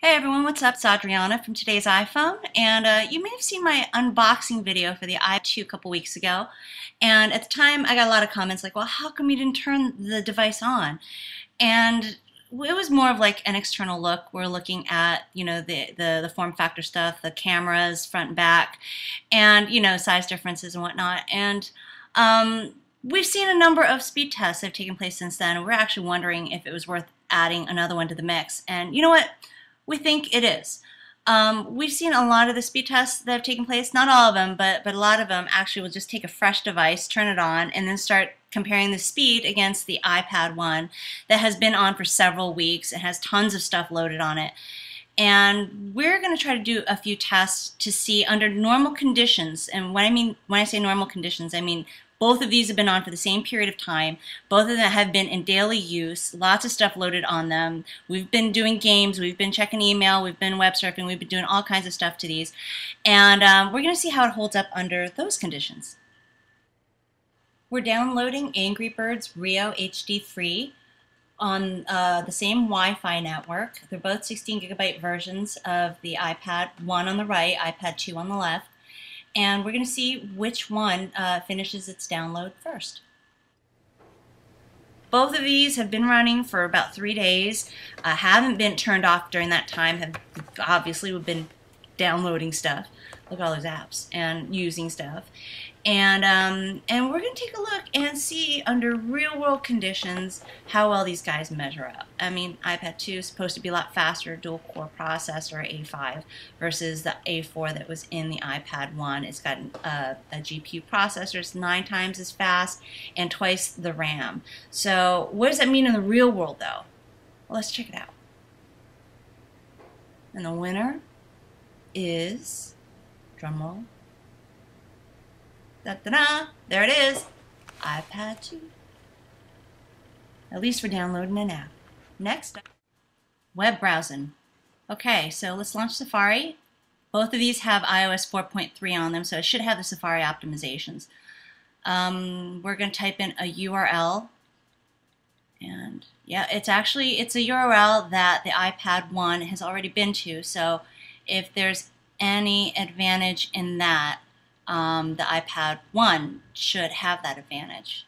Hey everyone, what's up? It's Adriana from Today's iPhone, and you may have seen my unboxing video for the iPad 2 a couple weeks ago. And at the time, I got a lot of comments like, "Well, how come you didn't turn the device on?" And it was more of like an external look. We're looking at, the form factor stuff, the cameras, front and back, and size differences and whatnot. And we've seen a number of speed tests that have taken place since then, and we're actually wondering if it was worth adding another one to the mix. And you know what? We think it is. We've seen a lot of the speed tests that have taken place, not all of them, but a lot of them actually will just take a fresh device, turn it on, and then start comparing the speed against the iPad 1 that has been on for several weeks and has tons of stuff loaded on it. And we're going to try to do a few tests to see under normal conditions. And when I say normal conditions, I mean both of these have been on for the same period of time. Both of them have been in daily use. Lots of stuff loaded on them. We've been doing games. We've been checking email. We've been web surfing. We've been doing all kinds of stuff to these. And we're going to see how it holds up under those conditions. We're downloading Angry Birds Rio HD Free on the same Wi-Fi network. They're both 16 gigabyte versions of the iPad, one on the right, iPad 2 on the left. And we're going to see which one finishes its download first. Both of these have been running for about 3 days, haven't been turned off during that time, have obviously we've been downloading stuff. Look at all those apps and using stuff. And we're going to take a look and see under real world conditions how well these guys measure up. I mean, iPad 2 is supposed to be a lot faster, dual core processor, A5, versus the A4 that was in the iPad 1. It's got a GPU processor, it's 9 times as fast and twice the RAM. So what does that mean in the real world though? Well, let's check it out. And the winner is, drumroll, da-da-da, there it is, iPad 2. At least we're downloading an app. Next, web browsing. Okay, so let's launch Safari. Both of these have iOS 4.3 on them, so it should have the Safari optimizations. We're going to type in a URL, and yeah, it's a URL that the iPad 1 has already been to, so if there's any advantage in that, the iPad 1 should have that advantage.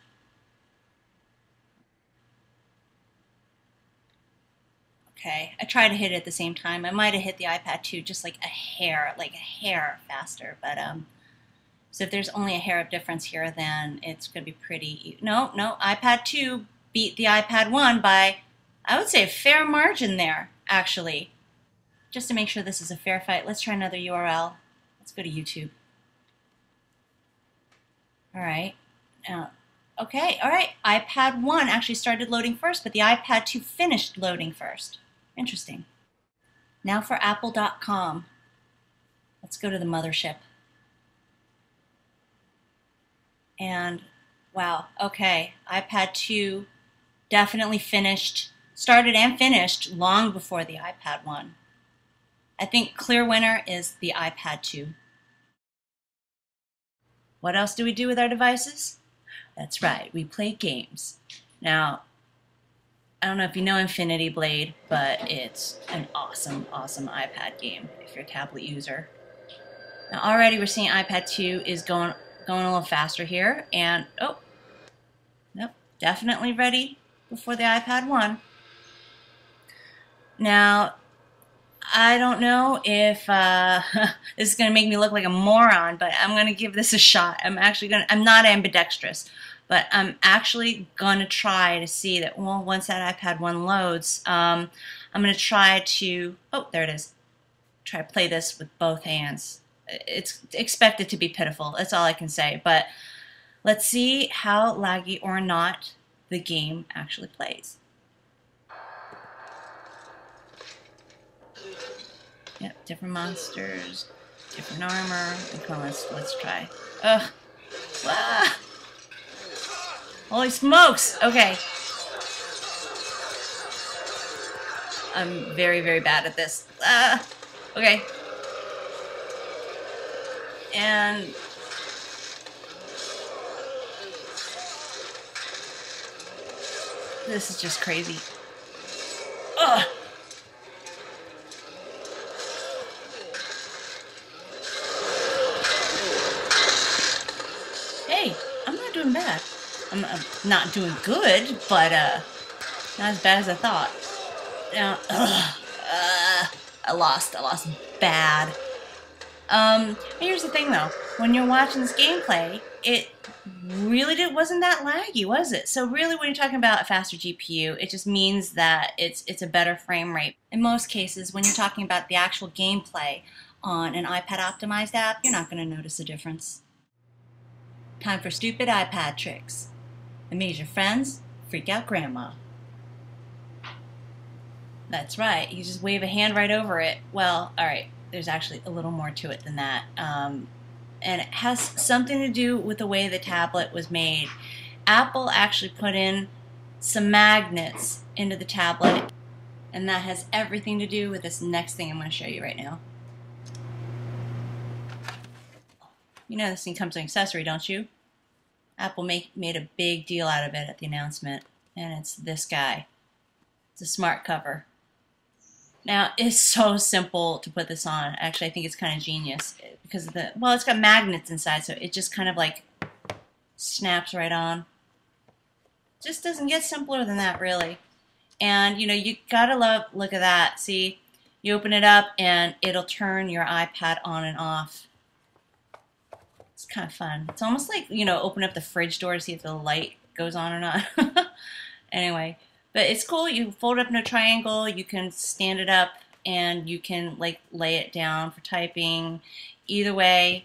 Okay, I tried to hit it at the same time. I might have hit the iPad 2 just like a hair faster, but so if there's only a hair of difference here, then it's going to be pretty. No, iPad 2 beat the iPad 1 by, I would say, a fair margin there, actually. Just to make sure this is a fair fight, let's try another URL. Let's go to YouTube. All right. Okay, all right. iPad 1 actually started loading first, but the iPad 2 finished loading first. Interesting. Now for Apple.com. Let's go to the mothership. And wow, okay. iPad 2 definitely started and finished long before the iPad 1. I think clear winner is the iPad 2. What else do we do with our devices? That's right, we play games. Now, I don't know if you know Infinity Blade, but it's an awesome, awesome iPad game if you're a tablet user. Now already we're seeing iPad 2 is going a little faster here, and oh, nope, definitely ready before the iPad 1. Now, I don't know if this is going to make me look like a moron, but I'm going to give this a shot. I'm not ambidextrous, but I'm actually going to try to see that, well, once that iPad 1 loads, I'm going to try to, oh, there it is, try to play this with both hands. It's expected to be pitiful, that's all I can say, but let's see how laggy or not the game actually plays. Yep, different monsters, different armor. Okay, let's try. Ugh. Ah! Holy smokes! Okay. I'm very, very bad at this. Okay. And this is just crazy. Ugh. I'm not doing bad. I'm not doing good, but not as bad as I thought. Now, I lost bad. Here's the thing though. When you're watching this gameplay, it wasn't that laggy, was it? So really when you're talking about a faster GPU, it just means that it's a better frame rate. In most cases, when you're talking about the actual gameplay on an iPad optimized app, you're not going to notice a difference. Time for stupid iPad tricks. Amaze your friends, freak out grandma. That's right, you just wave a hand right over it. Well, alright, there's actually a little more to it than that. And it has something to do with the way the tablet was made. Apple actually put in some magnets into the tablet, and that has everything to do with this next thing I'm going to show you right now. You know this thing comes with an accessory, don't you? Apple made a big deal out of it at the announcement, and it's this guy. It's a smart cover. Now, it's so simple to put this on. Actually, I think it's kind of genius because of it's got magnets inside, so it just kind of like snaps right on. Just doesn't get simpler than that, really. And, you know, you gotta look at that. See, you open it up and it'll turn your iPad on and off. It's kind of fun. It's almost like, you know, open up the fridge door to see if the light goes on or not. Anyway, but it's cool. You fold it up in a triangle. You can stand it up and you can like lay it down for typing. Either way,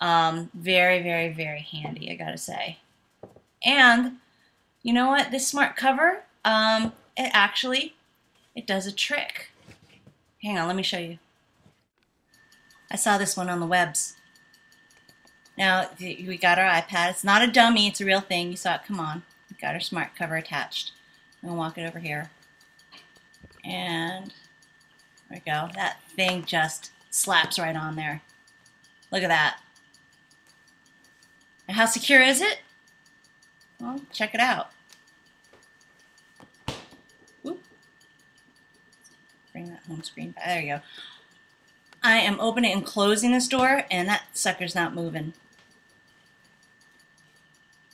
very, very, very handy, I gotta say. And you know what? This smart cover, it does a trick. Hang on, let me show you. I saw this one on the webs. Now, we got our iPad. It's not a dummy. It's a real thing. You saw it. Come on. We got our smart cover attached. I'm going to walk it over here. And there we go. That thing just slaps right on there. Look at that. And how secure is it? Well, check it out. Oop. Bring that home screen back. There you go. I am opening and closing this door, and that sucker's not moving.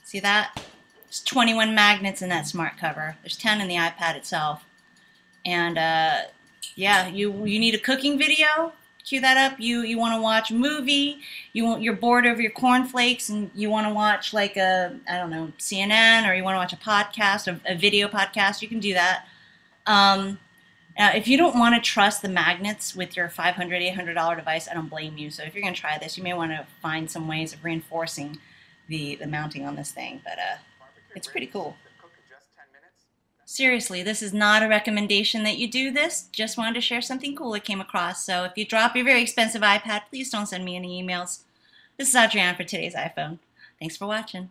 See that? There's 21 magnets in that smart cover. There's 10 in the iPad itself. And yeah, you need a cooking video. Cue that up. You want to watch a movie. You're bored over your cornflakes, and you want to watch like I don't know, CNN, or you want to watch a podcast, a video podcast. You can do that. Now, if you don't want to trust the magnets with your $500, $800 device, I don't blame you. So if you're going to try this, you may want to find some ways of reinforcing the mounting on this thing. But it's pretty cool. Seriously, this is not a recommendation that you do this. Just wanted to share something cool I came across. So if you drop your very expensive iPad, please don't send me any emails. This is Adriana for Today's iPhone. Thanks for watching.